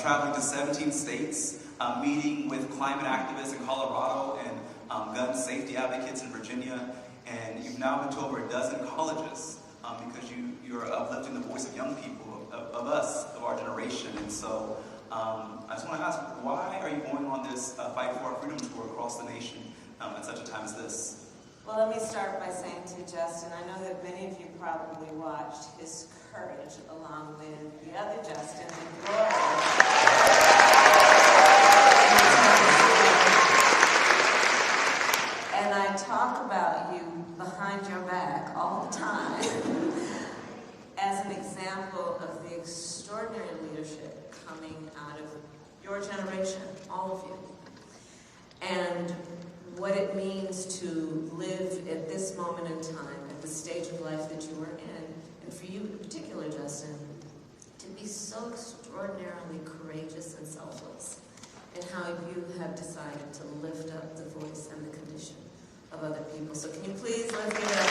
traveling to 17 states, meeting with climate activists in Colorado and gun safety advocates in Virginia, and you've now been to over a dozen colleges because you're uplifting the voice of young people, of us, of our generation. And so I just want to ask, why are you going on this Fight for Our Freedom tour across the nation at such a time as this? Well, let me start by saying to Justin, I know that many of you probably watched his courage along with the other Justin in Florida. And I talk about you behind your back all the time as an example of the extraordinary leadership coming out of your generation, all of you. And what it means to live at this moment in time, at the stage of life that you were in, and for you in particular, Justin, to be so extraordinarily courageous and selfless in how you have decided to lift up the voice and the condition of other people. So can you please lift it up?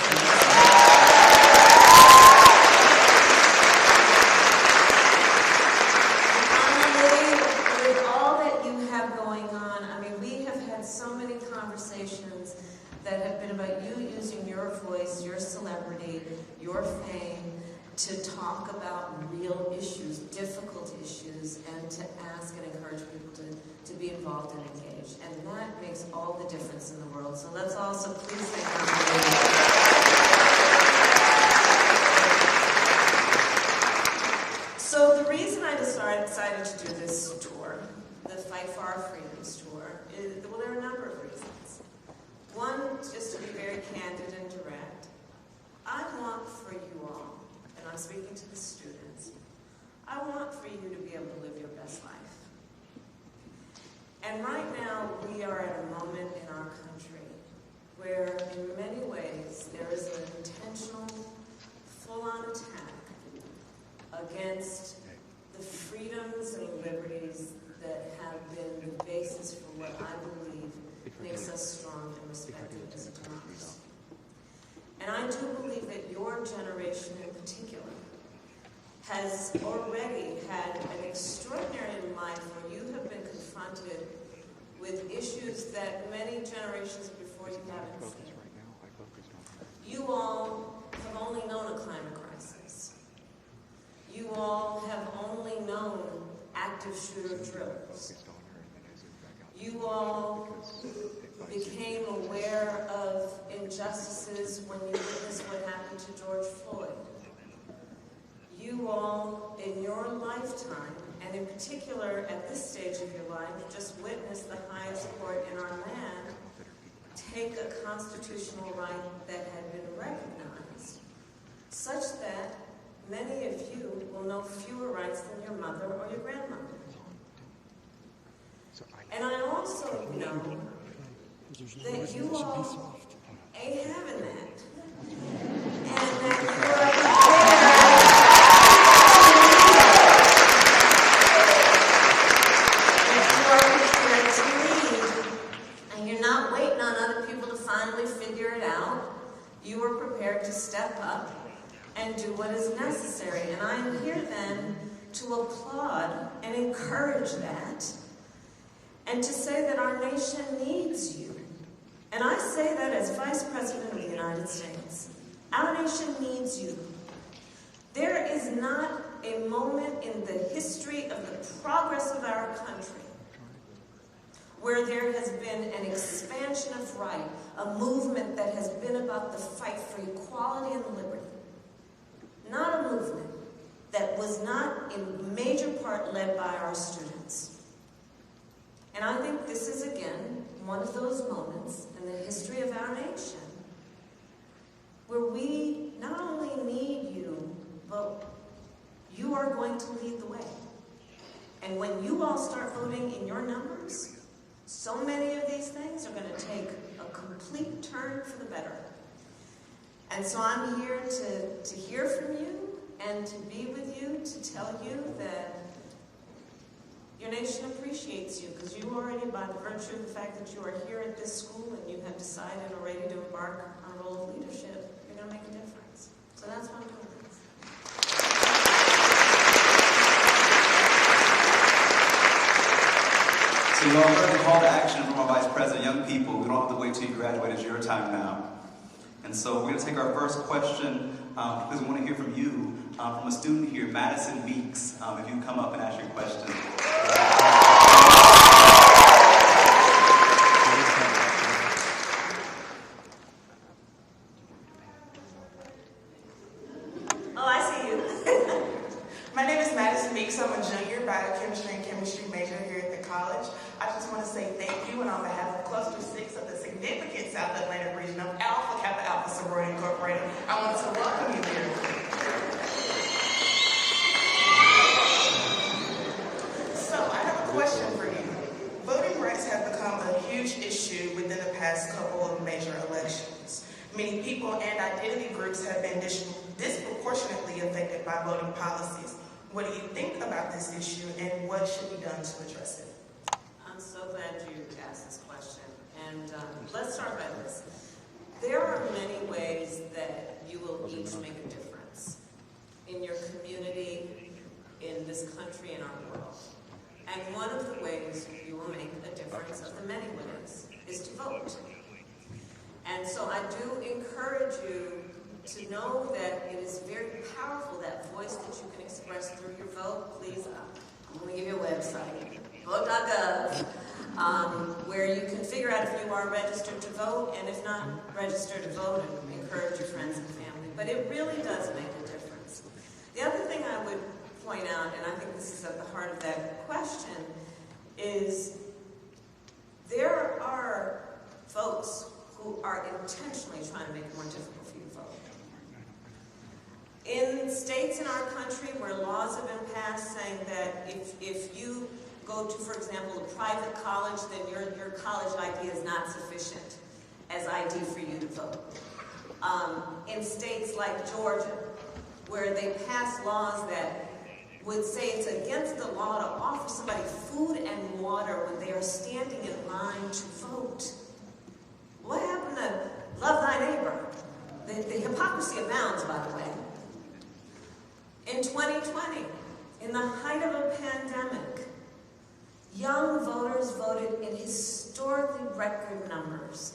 Conversations that have been about you using your voice, your celebrity, your fame to talk about real issues, difficult issues, and to ask and encourage people to be involved and engaged. And that makes all the difference in the world. So let's also please thank you. So the reason I decided to do this tour, the Fight for Our Freedoms tour, is, well, there are a number of reasons. One, just to be very candid and direct, I want for you all, and I'm speaking to the students, I want for you to be able to live your best life. And right now, we are at a moment in our country where, in many ways, there is an intentional, full-on attack against the freedoms and liberties that have been the basis for what I believe makes us strong and respected as a democracy. And I do believe that your generation in particular has already had an extraordinary life where you have been confronted with issues that many generations before you haven't seen. You all have only known a climate crisis. You all have only known active shooter drills. You all became aware of injustices when you witnessed what happened to George Floyd. You all, in your lifetime, and in particular at this stage of your life, just witnessed the highest court in our land take a constitutional right that had been recognized, such that many of you will know fewer rights than your mother or your grandmother. And I also know that you all ain't having that. And that you are prepared to lead. And you're not waiting on other people to finally figure it out. You are prepared to step up and do what is necessary. And I am here then to applaud and encourage that. And to say that our nation needs you. And I say that as Vice President of the United States. Our nation needs you. There is not a moment in the history of the progress of our country where there has been an expansion of right, a movement that has been about the fight for equality and liberty. Not a movement that was not in major part led by our students. And I think this is, again, one of those moments in the history of our nation where we not only need you, but you are going to lead the way. And when you all start voting in your numbers, so many of these things are going to take a complete turn for the better. And so I'm here to hear from you and to be with you, to tell you that your nation appreciates you, because you already, by the virtue of the fact that you are here at this school and you have decided already to embark on a role of leadership, you're going to make a difference. So that's what I'm doing. you all heard the call to action from our Vice President. Young people, we don't have to wait till you graduate. It's your time now. And so we're going to take our first question because we want to hear from you, from a student here, Madison Meeks. If you can come up and ask your question. Oh, I see you. My name is Madison Meeks. I'm a junior, biochemistry and chemistry major here at the college. I just want to say thank you, and on behalf of Cluster 6 of the significant South Atlantic region of Alpha Kappa Alpha Sorority Incorporated, I want to welcome you here. So, I have a question for you. Voting rights have become a huge issue within the past couple of major elections. Many people and identity groups have been disproportionately affected by voting policies. What do you think about this issue, and what should be done to address it? I'm so glad you asked this question. And let's start by this. There are many ways that you will each make a difference in your community, in this country, in our world. And one of the ways you will make a difference, of the many ways, is to vote. And so I do encourage you to know that it is very powerful, that voice that you can express through your vote. Please, I'm going to give you a website, vote.gov, where you can figure out if you are registered to vote, and if not registered to vote, and encourage your friends and family. But it really does make a difference. The other thing I would point out, and I think this is at the heart of that question, is there are folks who are intentionally trying to make it more difficult for you to vote. In states in our country where laws have been passed saying that if you go to, for example, a private college, then your college ID is not sufficient as ID for you to vote. In states like Georgia, where they pass laws that would say it's against the law to offer somebody food and water when they are standing in line to vote. What happened to love thy neighbor? The hypocrisy abounds, by the way. In 2020, in the height of a pandemic, young voters voted in historically record numbers.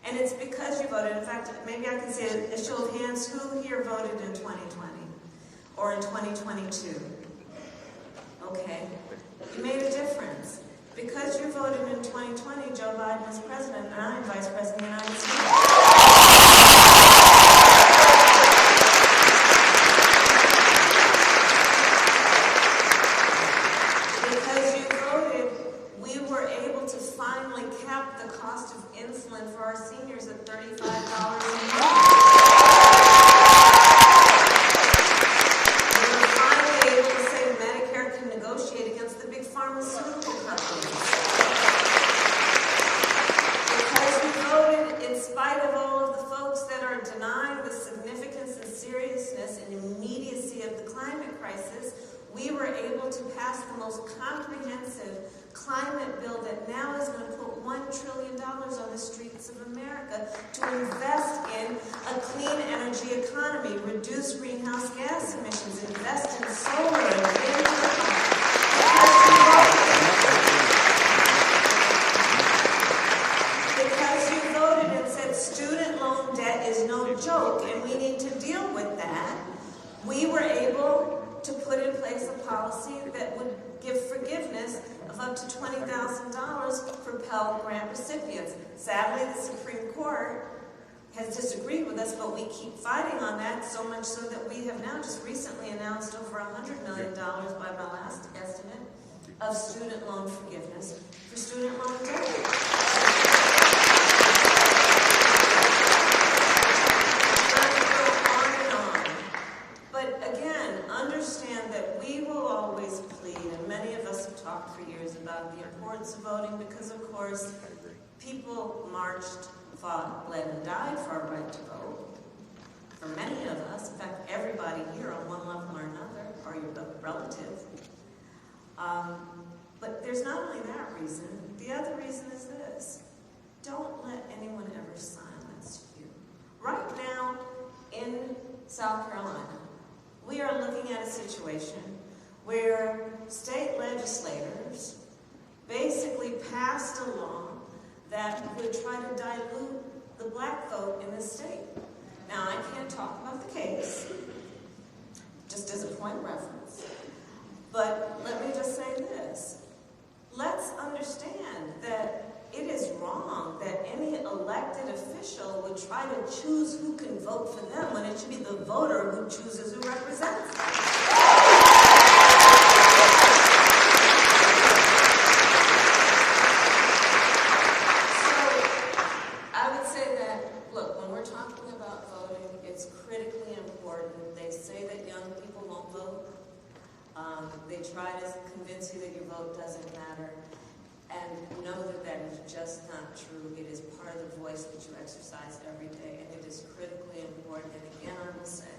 And it's because you voted. In fact, maybe I can say a show of hands, who here voted in 2020 or in 2022? Okay, you made a difference. Because you voted in 2020, Joe Biden is president, and I am vice president of the United States. Because you voted, we were able to finally cap the cost of insulin for our seniors at $35 a month. We were finally able to say Medicare can negotiate against the big pharmaceutical companies. Because we voted in spite of all of the folks that are denying the significance and seriousness and immediacy of the climate crisis, we were able to pass the most comprehensive climate bill that now is going to put $1 trillion on the streets of America to invest in a clean energy economy, reduce greenhouse gas emissions, invest in solar and wind power. Because you voted and said student loan debt is no joke and we need to deal with that, we were able to put in place a policy that would give forgiveness of up to $20,000 for Pell Grant recipients. Sadly, the Supreme Court has disagreed with us, but we keep fighting on that, so much so that we have now just recently announced over $100 million by my last estimate of student loan forgiveness for student loan debt. Understand that we will always plead, and many of us have talked for years about the importance of voting because, of course, people marched, fought, bled, and died for our right to vote. For many of us, in fact, everybody here on one level or another, or your relative. But there's not only that reason, the other reason is this. Don't let anyone ever silence you. Right now, in South Carolina, we are looking at a situation where state legislators basically passed a law that would try to dilute the black vote in this state. Now, I can't talk about the case, just as a point of reference, but let me just say this. Let's understand that it is wrong that any elected official would try to choose who can vote for them when it should be the voter who chooses who represents them. They try to convince you that your vote doesn't matter, and know that that is just not true. It is part of the voice that you exercise every day, and it is critically important. And again, I will say,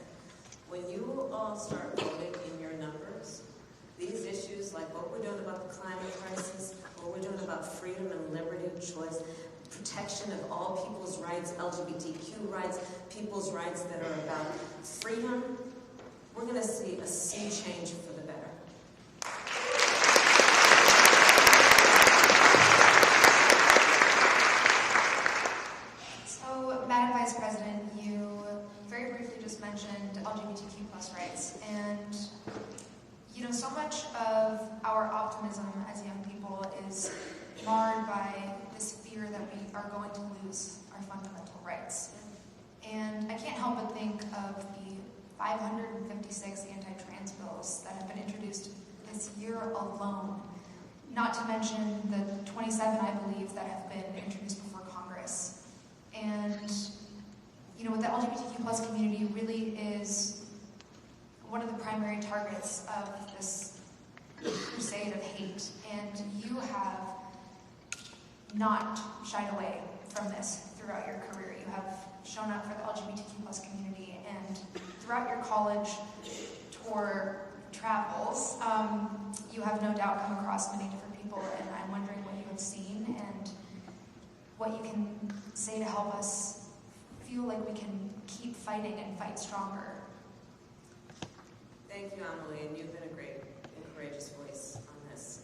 when you all start voting in your numbers, these issues like what we're doing about the climate crisis, what we're doing about freedom and liberty of choice, protection of all people's rights, LGBTQ rights, people's rights that are about freedom, we're going to see a sea change for the better. So, Madam Vice President, you very briefly just mentioned LGBTQ plus rights, and you know, so much of our optimism as young people is marred by this fear that we are going to lose our fundamental rights. And I can't help but think of the 556 anti-trans bills that have been introduced this year alone, not to mention the 27, I believe, that have been introduced before Congress. And, you know, the LGBTQ plus community really is one of the primary targets of this crusade of hate. And you have not shied away from this throughout your career. You have shown up for the LGBTQ plus community, and throughout your college tour travels, you have no doubt come across many different people, and I'm wondering what you have seen and what you can say to help us feel like we can keep fighting and fight stronger. Thank you, Amelie, and you've been a great and courageous voice on this.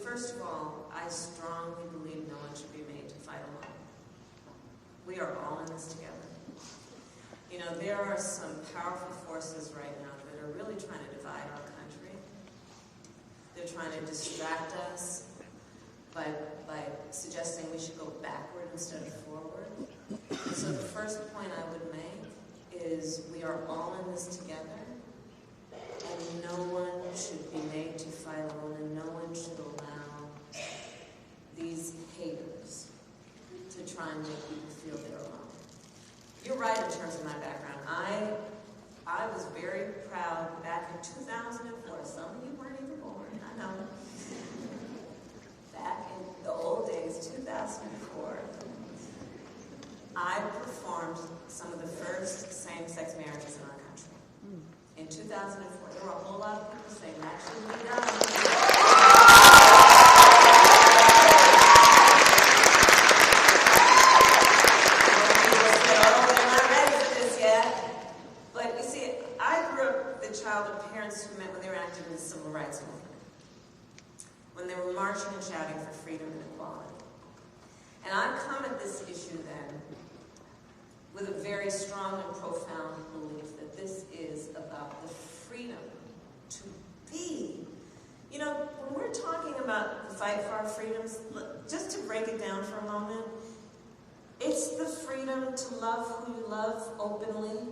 First of all, I strongly believe no one should be made to fight alone. We are all in this together. You know, there are some powerful forces right now that are really trying to divide our country. They're trying to distract us by suggesting we should go backward instead of forward. So the first point I would make is we are all in this together, and no one should be made to fight alone, and no one should allow these haters to try and make people feel they're alone. You're right in terms of my background. I was very proud back in 2004. Some of you weren't even born, I know. Back in the old days, 2004, I performed some of the first same-sex marriages in our country. In 2004, there were a whole lot of people saying that shouldn't be done. Of parents who met when they were active in the civil rights movement, when they were marching and shouting for freedom and equality. And I come at this issue then with a very strong and profound belief that this is about the freedom to be. You know, when we're talking about the fight for our freedoms, just to break it down for a moment, it's the freedom to love who you love openly.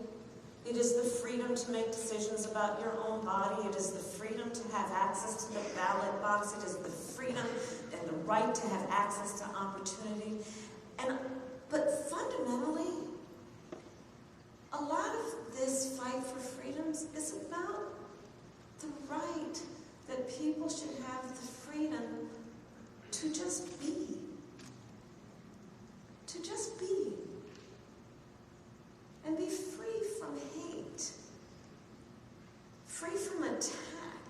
It is the freedom to make decisions about your own body. It is the freedom to have access to the ballot box. It is the freedom and the right to have access to opportunity. But fundamentally, a lot of this fight for freedoms is about the right that people should have the freedom to just be. To just be. And be free from hate, free from attack,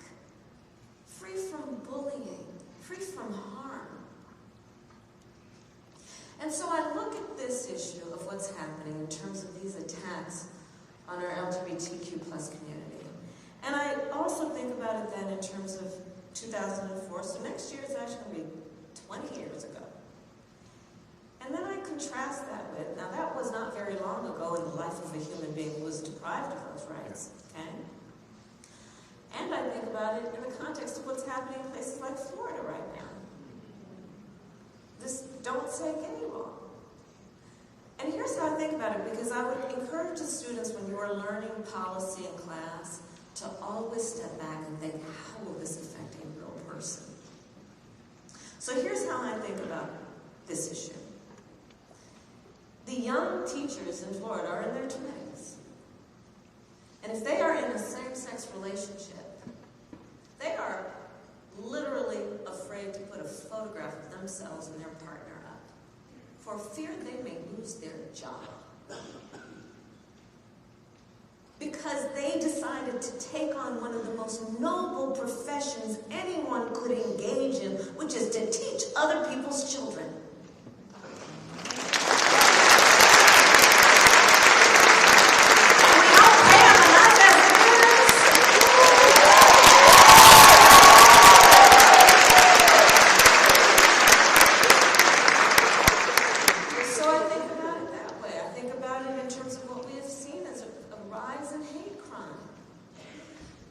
free from bullying, free from harm. And so I look at this issue of what's happening in terms of these attacks on our LGBTQ plus community. And I also think about it then in terms of 2004, so next year is actually going to be 20 years ago. And then I contrast that with, now that was not very long ago in the life of a human being who was deprived of those rights, okay? And I think about it in the context of what's happening in places like Florida right now. This don't say gay law. And here's how I think about it, because I would encourage the students when you are learning policy in class to always step back and think, how will this affect a real person? So here's how I think about this issue. The young teachers in Florida are in their 20s. And if they are in a same-sex relationship, they are literally afraid to put a photograph of themselves and their partner up for fear they may lose their job. Because they decided to take on one of the most noble professions anyone could engage in, which is to teach other people's children.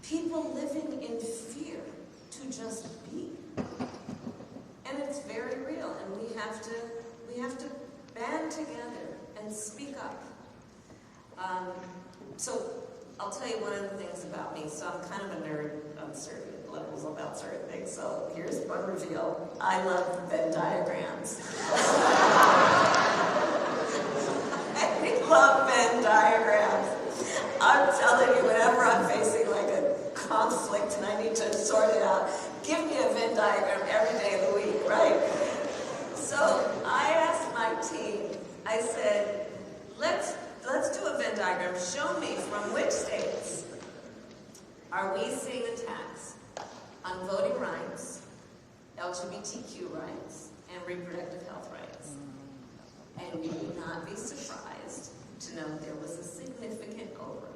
People living in fear to just be. And it's very real, and we have to band together and speak up. So I'll tell you one of the things about me. So I'm kind of a nerd on certain levels about certain things. So here's one reveal. I love Venn diagrams. I love Venn diagrams. I'm telling you, whenever I'm facing like a conflict and I need to sort it out, give me a Venn diagram every day of the week, right? So I asked my team, I said, let's do a Venn diagram. Show me from which states are we seeing attacks on voting rights, LGBTQ rights, and reproductive health rights. And you would not be surprised to know there was a significant overlap.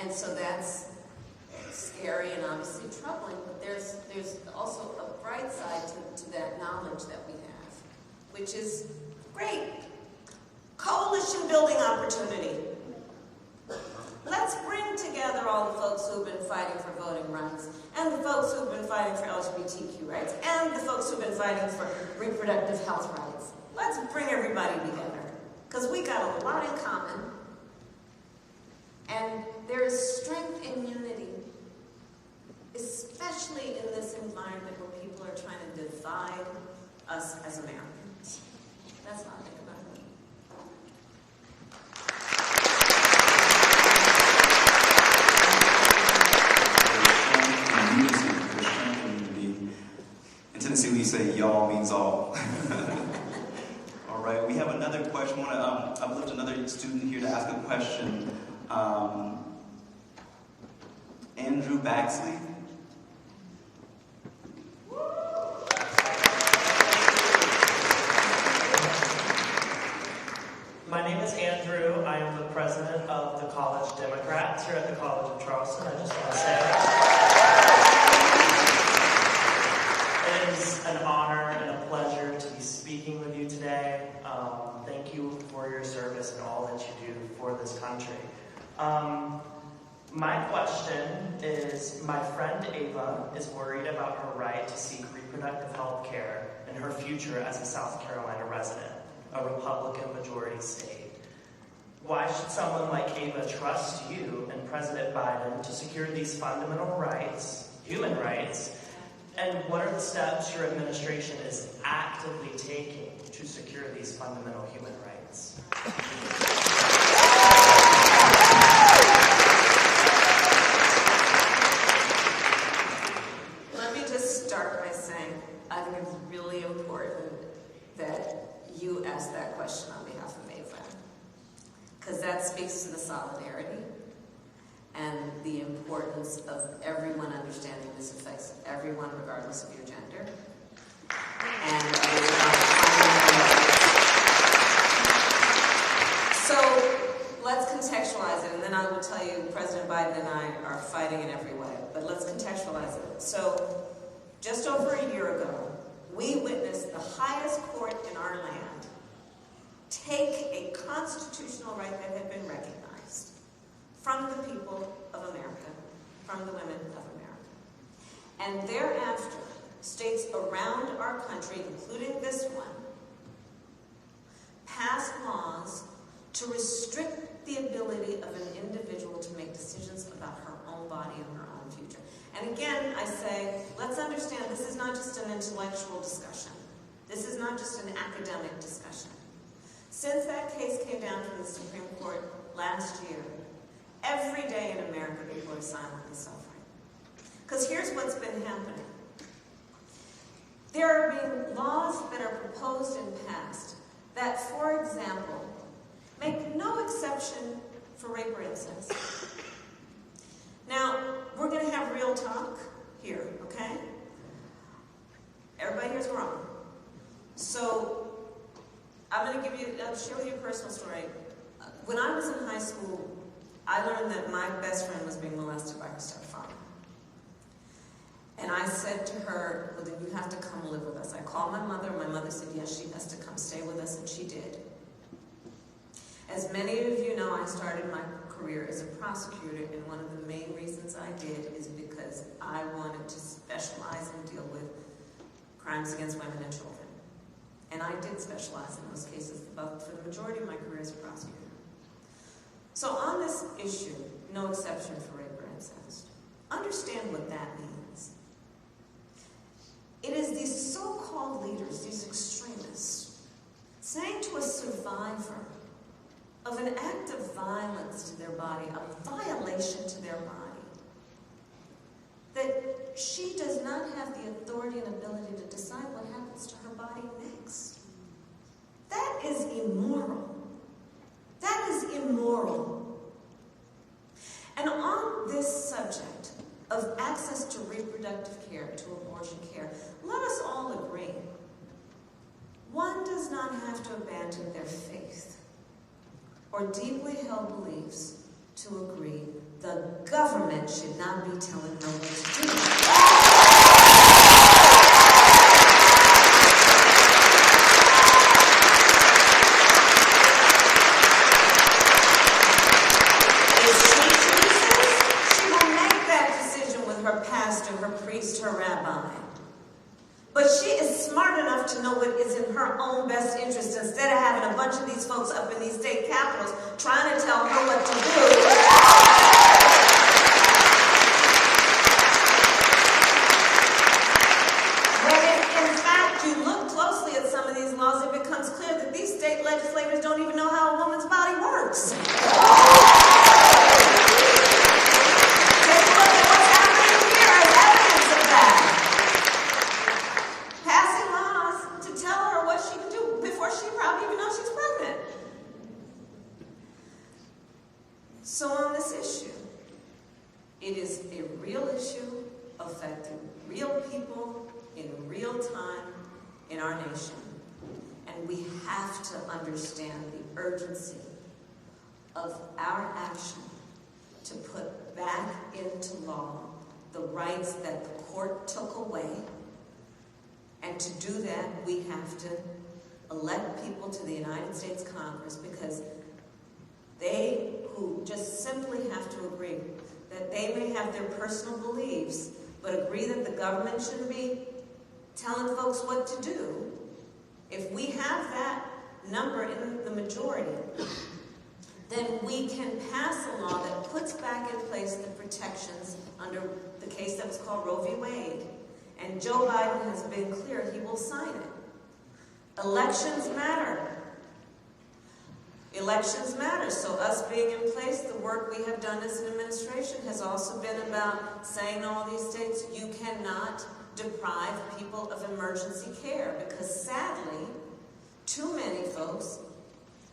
And so that's scary and obviously troubling, but there's also a bright side to that knowledge that we have, which is great. Coalition building opportunity. Let's bring together all the folks who've been fighting for voting rights, and the folks who've been fighting for LGBTQ rights, and the folks who've been fighting for reproductive health rights. Let's bring everybody together, because we got a lot in common, and there is strength in unity, especially in this environment where people are trying to divide us as Americans. That's how I think about it. In Tennessee, we say y'all means all. All right, we have another question. I want to uplift another student here to ask a question. Andrew Baxley. My name is Andrew. I am the president of the College Democrats here at the College of Charleston. I just want to say it is an honor and a pleasure to be speaking with you today. Thank you for your service and all that you do for this country. My question is, my friend Ava is worried about her right to seek reproductive health care and her future as a South Carolina resident, a Republican majority state. Why should someone like Ava trust you and President Biden to secure these fundamental rights, human rights, and what are the steps your administration is actively taking to secure these fundamental human rights? Let me just start by saying I think it's really important that you ask that question on behalf of Ava, because that speaks to the solidarity and the importance of everyone understanding this affects everyone regardless of your gender. And it's about finding. So let's contextualize it, and then I will tell you President Biden and I are fighting in every way. But let's contextualize it. So, just over a year ago, we witnessed the highest court in our land take a constitutional right that had been recognized from the people of America, from the women of America. And thereafter, states around our country, including this one, passed laws to restrict the ability of an individual to make decisions about her own body and her own future. And again, I say, let's understand this is not just an intellectual discussion. This is not just an academic discussion. Since that case came down from the Supreme Court last year, every day in America people are silently suffering. Because here's what's been happening. There are being laws that are proposed and passed that, for example, make no exception for rape or incest. Now, we're going to have real talk here, okay? Everybody here's wrong. So, I'm going to share with you a personal story. When I was in high school, I learned that my best friend was being molested by her stepfather. And I said to her, well, then you have to come live with us. I called my mother. My mother said, yes, she has to come stay with us, and she did. As many of you know, I started my career as a prosecutor, and one of the main reasons I did is because I wanted to specialize and deal with crimes against women and children. And I did specialize in those cases for the majority of my career as a prosecutor. So on this issue, no exception for rape or incest, understand what that means. It is these so-called leaders, these extremists, saying to a survivor of an act of violence to their body, a violation to their body, that she does not have the authority and ability to decide what happens to her body next. That is immoral. That is immoral. And on this subject of access to reproductive care, to abortion care, let us all agree, one does not have to abandon their faith or deeply held beliefs to agree the government should not be telling her what to do. Her rabbi. But she is smart enough to know what is in her own best interest instead of having a bunch of these folks up in these state capitals trying to tell her what to do. When in fact you look closely at some of these laws, it becomes clear that these state legislators don't even know how a woman's body works. So on this issue, it is a real issue affecting real people in real time in our nation. And we have to understand the urgency of our action to put back into law the rights that the court took away. And to do that, we have to elect people to the United States Congress, because they who just simply have to agree that they may have their personal beliefs, but agree that the government shouldn't be telling folks what to do. If we have that number in the majority, then we can pass a law that puts back in place the protections under the case that was called Roe v. Wade. And Joe Biden has been clear he will sign it. Elections matter. Elections matter. So us being in place, the work we have done as an administration has also been about saying to all these states, you cannot deprive people of emergency care, because sadly, too many folks,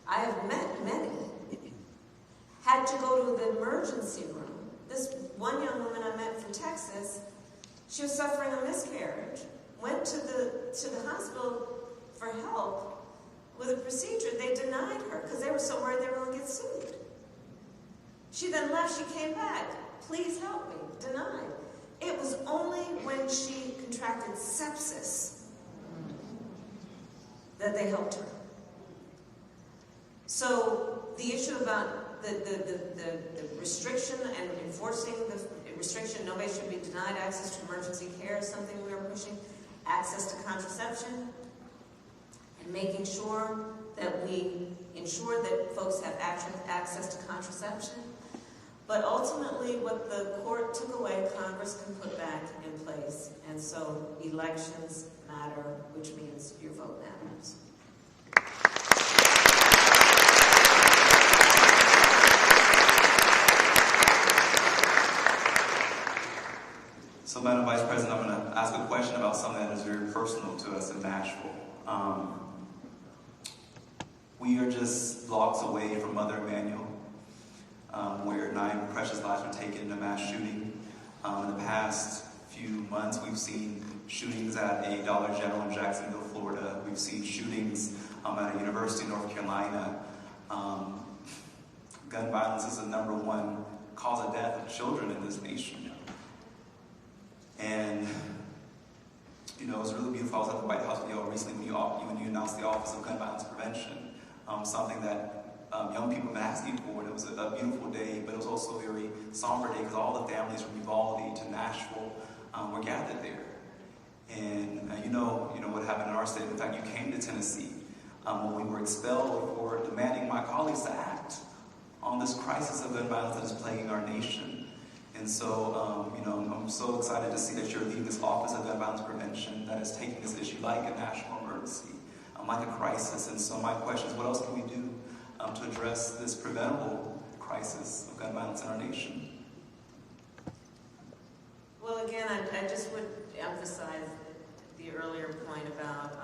I have met many, had to go to the emergency room. This one young woman I met from Texas, she was suffering a miscarriage, went to the hospital for help with a procedure. They denied her because they were so worried they were going to get sued. She then left, she came back. Please help me. Denied. It was only when she contracted sepsis that they helped her. So the issue about the restriction and enforcing the restriction, nobody should be denied access to emergency care is something we are pushing. Access to contraception, and making sure that we ensure that folks have access to contraception. But ultimately, what the court took away, Congress can put back in place. And so elections matter, which means your vote matters. So, Madam Vice President, I'm going to ask a question about something that is very personal to us in Nashville. We are just blocks away from Mother Emanuel, where 9 precious lives were taken in a mass shooting. In the past few months, we've seen shootings at a Dollar General in Jacksonville, Florida. We've seen shootings at a university in North Carolina. Gun violence is the #1 cause of death of children in this nation. And, you know, it was really beautiful. I was at the White House with y'all recently when you announced the Office of Gun Violence Prevention, something that young people have been asking for. And it was a beautiful day, but it was also a very somber day because all the families from Uvalde to Nashville were gathered there. And you know what happened in our state. In fact, you came to Tennessee when we were expelled for demanding my colleagues to act on this crisis of gun violence that is plaguing our nation. And so, I'm so excited to see that you're leading this Office of Gun Violence Prevention that is taking this issue like a national emergency, like a crisis. And so my question is, what else can we do to address this preventable crisis of gun violence in our nation? Well, again, I just would emphasize the earlier point about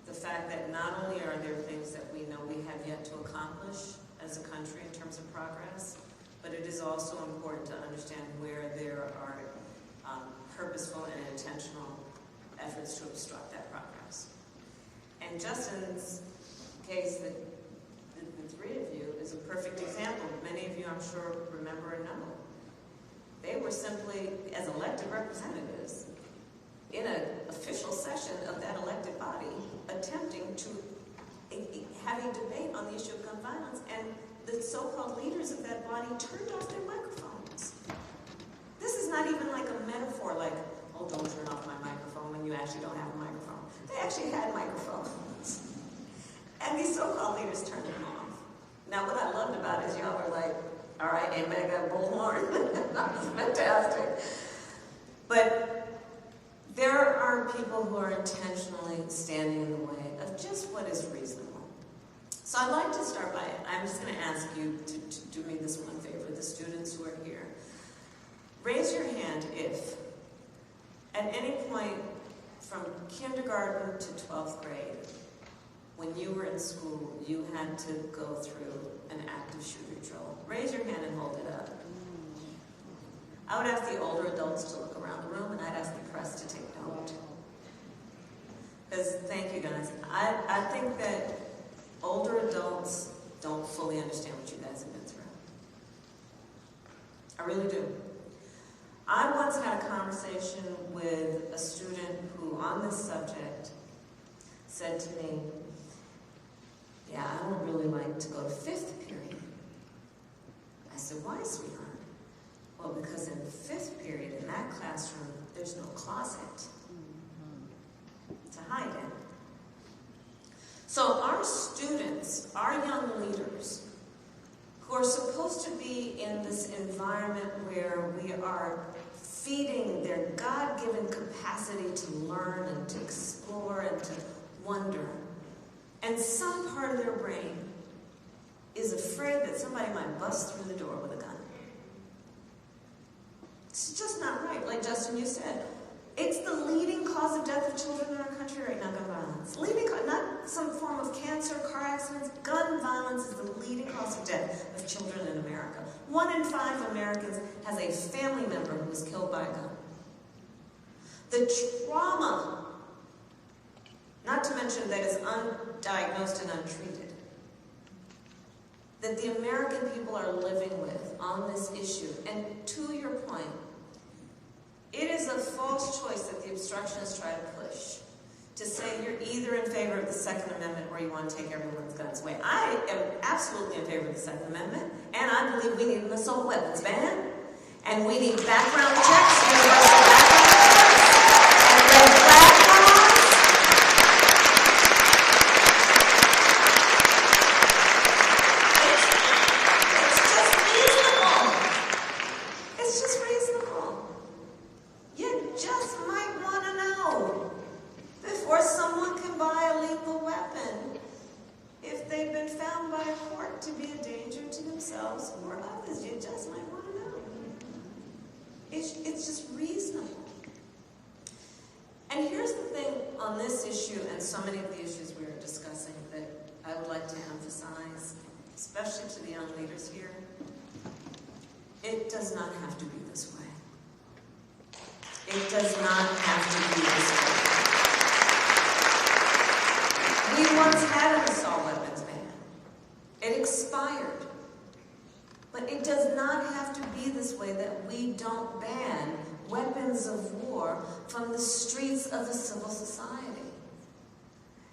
the fact that not only are there things that we know we have yet to accomplish as a country in terms of progress, but it is also important to understand where there are purposeful and intentional efforts to obstruct that progress. And Justin's case, the 3 of you, is a perfect example. Many of you, I'm sure, remember and know. They were simply, as elected representatives, in an official session of that elected body, attempting to have a debate on the issue of gun violence, and the so-called leaders of that body turned off their microphones. This is not even like a metaphor, like, oh, don't turn off my microphone when you actually don't have a microphone. They actually had microphones. And these so-called leaders turned them off. Now, what I loved about it is y'all were like, all right, amen, got a bullhorn. That was fantastic. But there are people who are intentionally standing in the way of just what is reasonable. So I'd like to start by, I'm just going to ask you to do me this one favor, the students who are here. Raise your hand if, at any point from kindergarten to 12th grade, when you were in school, you had to go through an active shooter drill. Raise your hand and hold it up. I would ask the older adults to look around the room, and I'd ask the press to take note. Because, thank you guys, I think that older adults don't fully understand what you guys have been through. I really do. I once had a conversation with a student who, on this subject, said to me, yeah, I don't really like to go to 5th period. I said, why, sweetheart? Well, because in 5th period, in that classroom, there's no closet to hide in. So our students, our young leaders, who are supposed to be in this environment where we are feeding their God-given capacity to learn and to explore and to wonder, and some part of their brain is afraid that somebody might bust through the door with a gun. It's just not right. Like Justin, you said, it's the leading cause of death of children in our country right now, gun violence. Not some form of cancer, car accidents. Gun violence is the leading cause of death of children in America. 1 in 5 Americans has a family member who was killed by a gun. The trauma, not to mention that is undiagnosed and untreated. that the American people are living with on this issue. And to your point, it is a false choice that the obstructionists try to push, to say you're either in favor of the Second Amendment or you want to take everyone's guns away. I am absolutely in favor of the Second Amendment, and I believe we need an assault weapons ban, and we need background checks, universal background checks, and red flag laws. It's just reasonable. You just might want to know before someone can buy a lethal weapon if they've been found by a court to be a danger to themselves or others. You just might want to know. It's just reasonable. And here's the thing on this issue and so many of the issues we are discussing that I would like to emphasize, especially to the young leaders here. It does not have to be this way. It does not have to be this way. We once had an assault weapons ban. It expired. But it does not have to be this way, that we don't ban weapons of war from the streets of a civil society.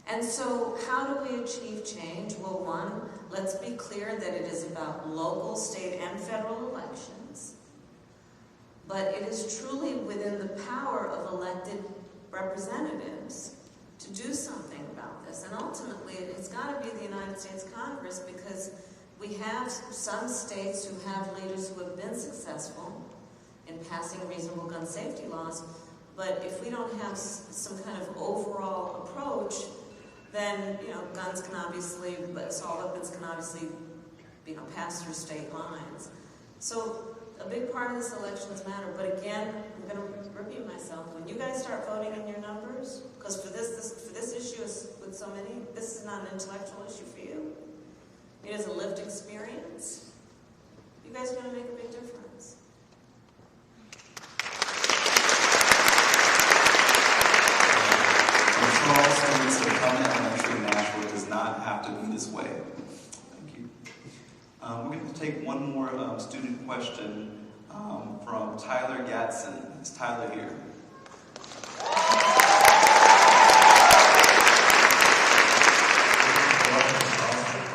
And so how do we achieve change? Well, one, let's be clear that it is about local, state, and federal elections. But it is truly within the power of elected representatives to do something about this. And ultimately, it's got to be the United States Congress, because we have some states who have leaders who have been successful in passing reasonable gun safety laws, but if we don't have some kind of overall approach, then, guns can obviously, but assault weapons can obviously, pass through state lines. So a big part of this elections matter, but again, I'm going to repeat myself. When you guys start voting in your numbers, because for this issue is with so many, this is not an intellectual issue for you. It is a lived experience. You guys are going to make a big difference. Charles states that coming election in Nashville does not have to be this way. Thank you. We're going to take one more student question from Tyler Gatson. Is Tyler here?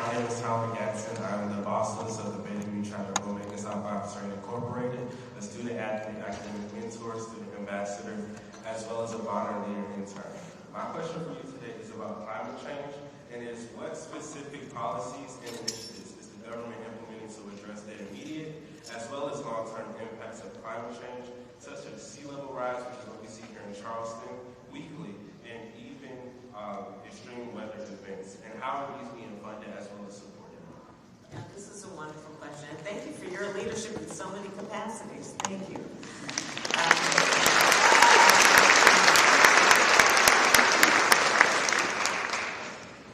My name is Tyler Gatson. I'm the boss of the Bay Community Charter of Lawmakers South Officer Incorporated, a student athlete, academic mentor, student ambassador, as well as a volunteer intern. My question for you today is about climate change, and is what specific policies and initiatives is the government implementing to address the immediate as well as long-term impacts of climate change, such as sea level rise, which is what we see here in Charleston weekly, and even extreme weather events, and how are these being funded as well as supported? Yeah, this is a wonderful question, and thank you for your leadership in so many capacities. Thank you.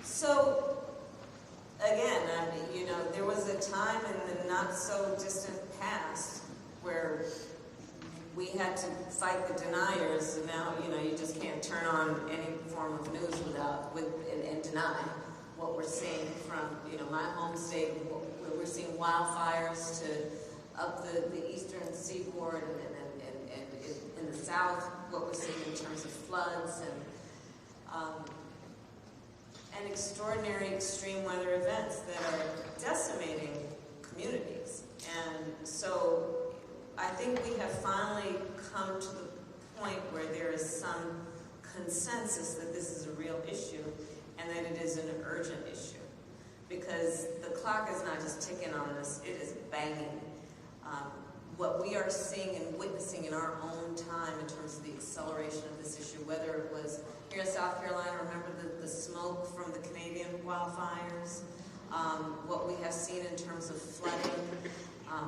So, again, there was a time in the not so distant past where we had to fight the deniers, and now, you just can't turn on any form of news and deny what we're seeing from, my home state, where we're seeing wildfires to up the eastern seaboard and in the south, what we're seeing in terms of floods and extraordinary extreme weather events that are decimating communities. And so I think we have finally come to the point where there is some consensus that this is a real issue and that it is an urgent issue. Because the clock is not just ticking on us, it is banging. What we are seeing and witnessing in our own time in terms of the acceleration of this issue, whether it was here in South Carolina, remember the smoke from the Canadian wildfires, what we have seen in terms of flooding,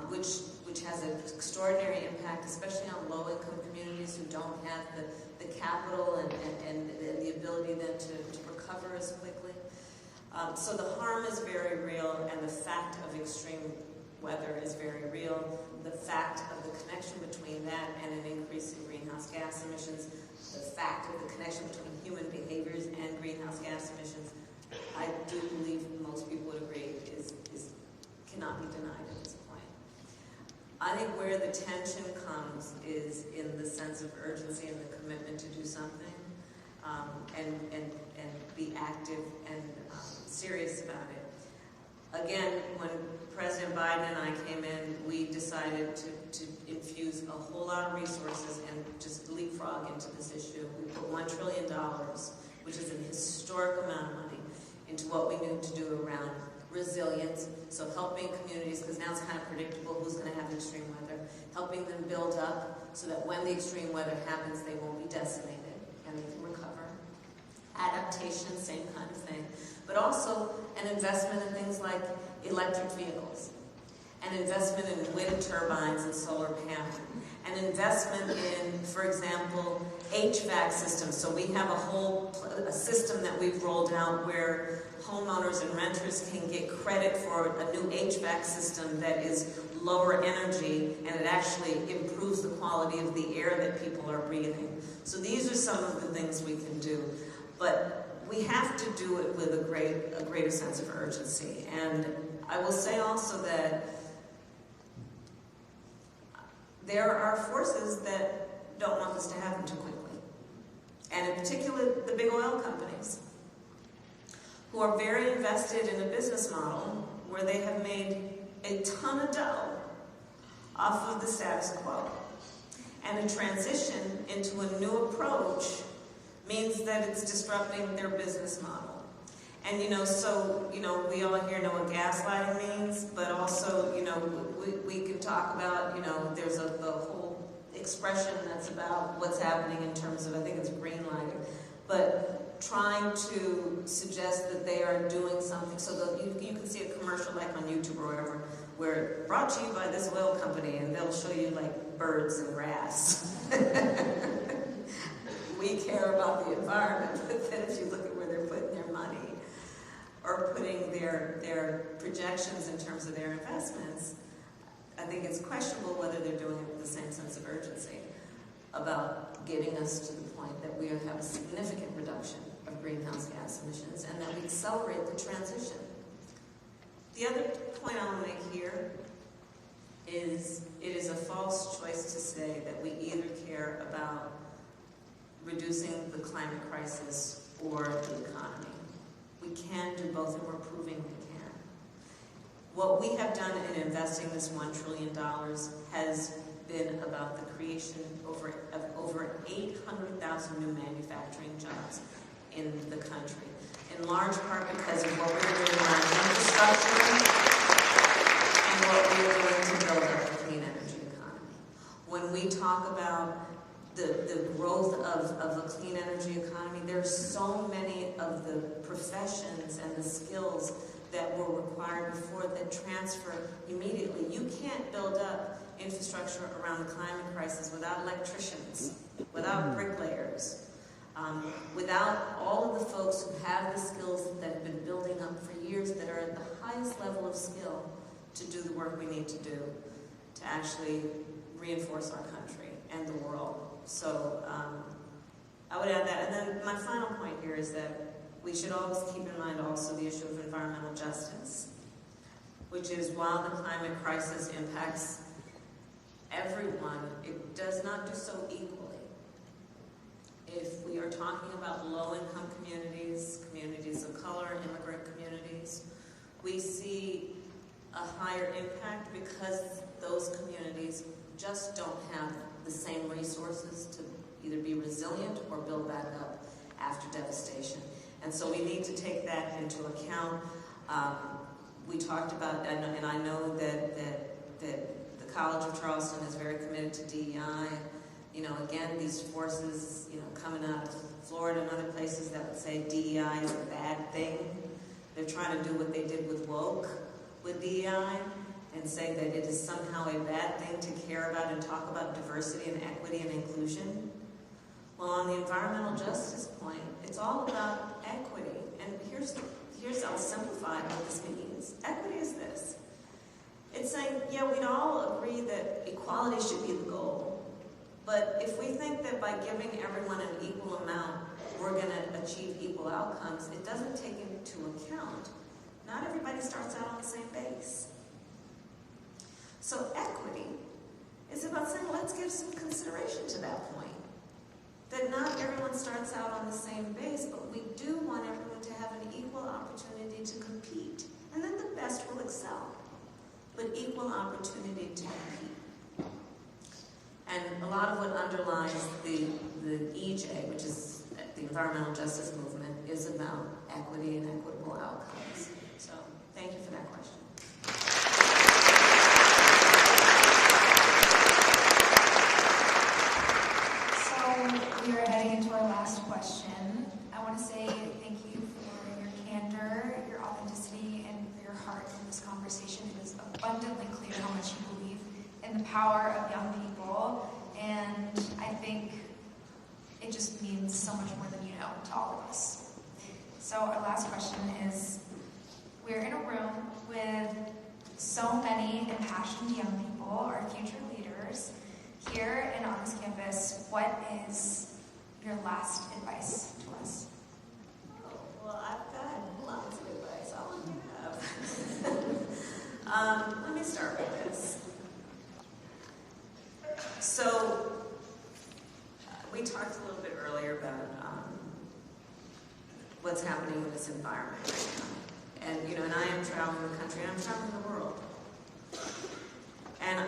which has an extraordinary impact, especially on low-income communities who don't have the capital and the ability then to recover as quickly. So the harm is very real, and the fact of extreme weather is very real. The fact of the connection between that and an increase in greenhouse gas emissions, the fact of the connection between human behaviors and greenhouse gas emissions, I do believe most people would agree is I think where the tension comes is in the sense of urgency and the commitment to do something, and be active and serious about it. Again, when President Biden and I came in, we decided to infuse a whole lot of resources and just leapfrog into this issue. We put $1 trillion, which is an historic amount of money, into what we need to do around resilience, so helping communities, because now it's kind of predictable who's going to have extreme weather, helping them build up so that when the extreme weather happens, they won't be decimated and they can recover. Adaptation, same kind of thing. But also an investment in things like electric vehicles, an investment in wind turbines and solar panels, an investment in, for example, HVAC systems. So we have a system that we've rolled out where homeowners and renters can get credit for a new HVAC system that is lower energy, and it actually improves the quality of the air that people are breathing. So these are some of the things we can do. But we have to do it with a greater sense of urgency. And I will say also that there are forces that don't want this to happen too quickly. And in particular, the big oil companies, who are very invested in a business model where they have made a ton of dough off of the status quo. And a transition into a new approach means that it's disrupting their business model. And we all here know what gaslighting means, but also, we can talk about, there's the whole expression that's about what's happening in terms of, I think it's green lighting, but trying to suggest that they are doing something, so that you can see a commercial like on YouTube or wherever, where brought to you by this oil company, and they'll show you like birds and grass. We care about the environment, but then if you look at where they're putting their money, or putting their projections in terms of their investments, I think it's questionable whether they're doing it with the same sense of urgency about getting us to the point that we have a significant reduction of greenhouse gas emissions and that we accelerate the transition. The other point I want to make here is it is a false choice to say that we either care about reducing the climate crisis or the economy. We can do both, and we're proving we can. What we have done in investing this $1 trillion has been about the creation of over 800,000 new manufacturing jobs in the country, in large part because of what we're doing around infrastructure and what we're doing to build up a clean energy economy. When we talk about the growth of a clean energy economy, there's so many of the professions and the skills that were required before that transfer immediately. You can't build up infrastructure around the climate crisis without electricians, without bricklayers, without all of the folks who have the skills that have been building up for years, that are at the highest level of skill to do the work we need to do to actually reinforce our country and the world. So I would add that. And then my final point here is that we should always keep in mind also the issue of environmental justice, which is while the climate crisis impacts everyone, it does not do so equally. If we are talking about low-income communities, communities of color, immigrant communities, we see a higher impact because those communities just don't have the same resources to either be resilient or build back up after devastation. And so we need to take that into account. We talked about, and I know that the College of Charleston is very committed to DEI. Again, these forces, coming out of Florida and other places that would say DEI is a bad thing. They're trying to do what they did with woke, with DEI, and say that it is somehow a bad thing to care about and talk about diversity and equity and inclusion. Well, on the environmental justice point, it's all about equity. And here's I'll simplify what this means. Equity is this. It's saying, yeah, we'd all agree that equality should be the goal. But if we think that by giving everyone an equal amount, we're going to achieve equal outcomes, it doesn't take into account not everybody starts out on the same base. So equity It's about saying, let's give some consideration to that point. That not everyone starts out on the same base, but we do want everyone to have an equal opportunity to compete. And then the best will excel. But equal opportunity to compete. And a lot of what underlies the EJ, which is the environmental justice movement, is about equity and equitable outcomes. So thank you for that question. So we are heading into our last question. I want to say thank you for your candor, your authenticity, and for your heart in this conversation. It was abundantly clear how much you believe in the power of young people, and I think it just means so much more than you know to all of us. So our last question is, we're in a room with so many impassioned young people, our future leaders, here and on this campus. What is your last advice to us? Oh, well, I've got lots of advice. I'll let you have. Let me start with this. So, we talked a little bit earlier about what's happening in this environment right now. And, you know, and I am traveling the country, and I'm traveling the world. And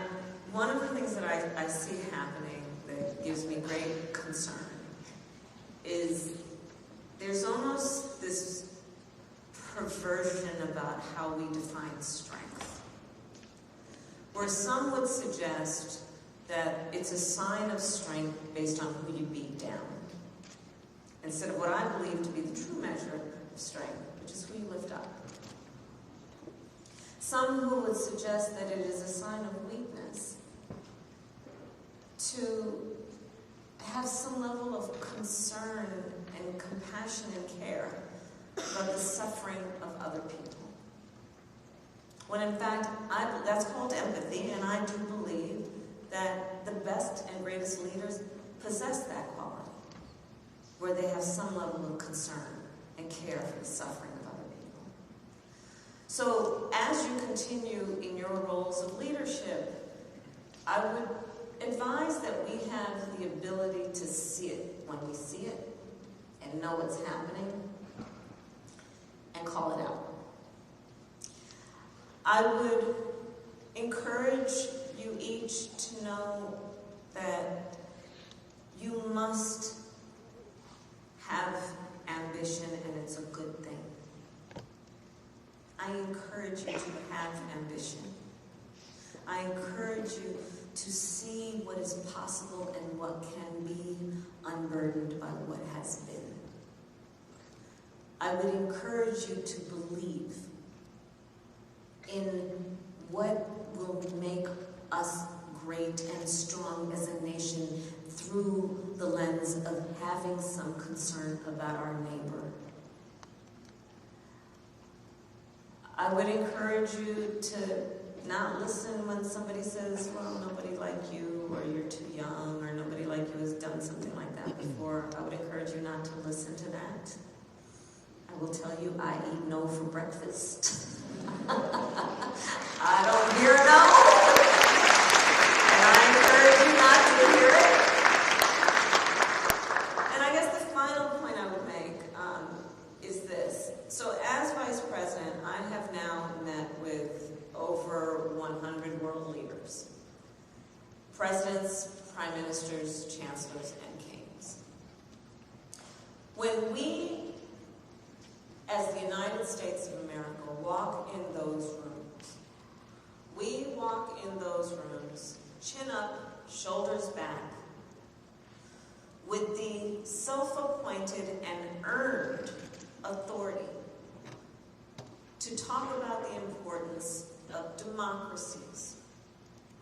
one of the things that I see happening that gives me great concern is there's almost this perversion about how we define strength, where some would suggest that it's a sign of strength based on who you beat down, instead of what I believe to be the true measure of strength, which is who you lift up. Some who would suggest that it is a sign of weakness to have some level of concern and compassion and care about the suffering of other people. When in fact, that's called empathy, and I do believe that the best and greatest leaders possess that quality, where they have some level of concern and care for the suffering of other people. So as you continue in your roles of leadership, I would advise that we have the ability to see it when we see it and know what's happening and call it out. I would encourage you each to know that you must have ambition, and it's a good thing. I encourage you to have ambition. I encourage you to see what is possible and what can be unburdened by what has been. I would encourage you to believe in what will make us great and strong as a nation through the lens of having some concern about our neighbor. I would encourage you to not listen when somebody says, well, nobody like you, or you're too young, or nobody like you has done something like that before. I would encourage you not to listen to that. I will tell you, I eat no for breakfast. I don't hear no, and I encourage you not to hear it. And I guess the final point I would make is this. So as Vice President, I have now met with over 100 world leaders, presidents, prime ministers, chancellors, and kings. When we, as the United States of America, walk in those rooms, we walk in those rooms, chin up, shoulders back, with the self-appointed and earned authority to talk about the importance of democracies,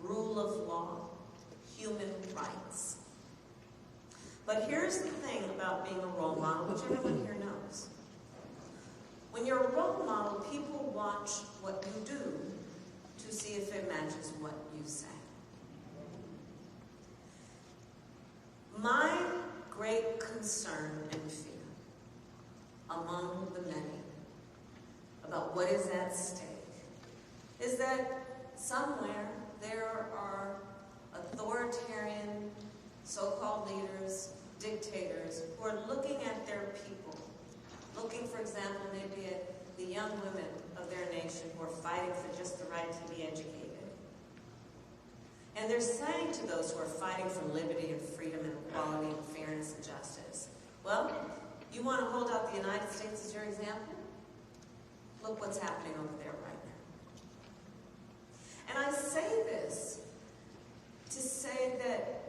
rule of law, human rights. But here's the thing about being a role model, which everyone here knows. When you're a role model, people watch what you do to see if it matches what you say. My great concern and fear among the many about what is at stake is that somewhere there are authoritarian so-called leaders, dictators, who are looking at their people, looking, for example, maybe at the young women of their nation who are fighting for just the right to be educated. And they're saying to those who are fighting for liberty and freedom and equality and fairness and justice, well, you want to hold out the United States as your example? Look what's happening over there right now. And I say this to say that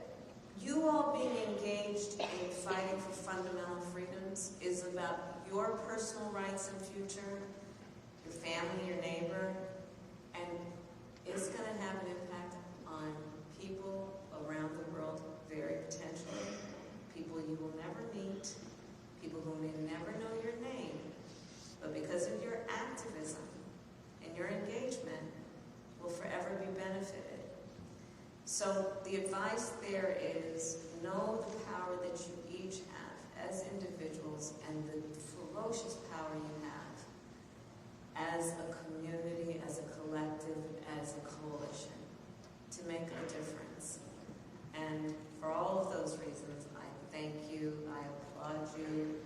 you all being engaged in fighting for fundamental freedoms is about your personal rights and future, your family, your neighbor, and it's going to have an impact on people around the world, very potentially, people you will never meet, people who may never know your name, but because of your activism and your engagement, will forever be benefited. So the advice there is know the power that you each have as individuals and the ferocious power you have as a community, as a collective, as a coalition to make a difference. And for all of those reasons, I thank you, I applaud you,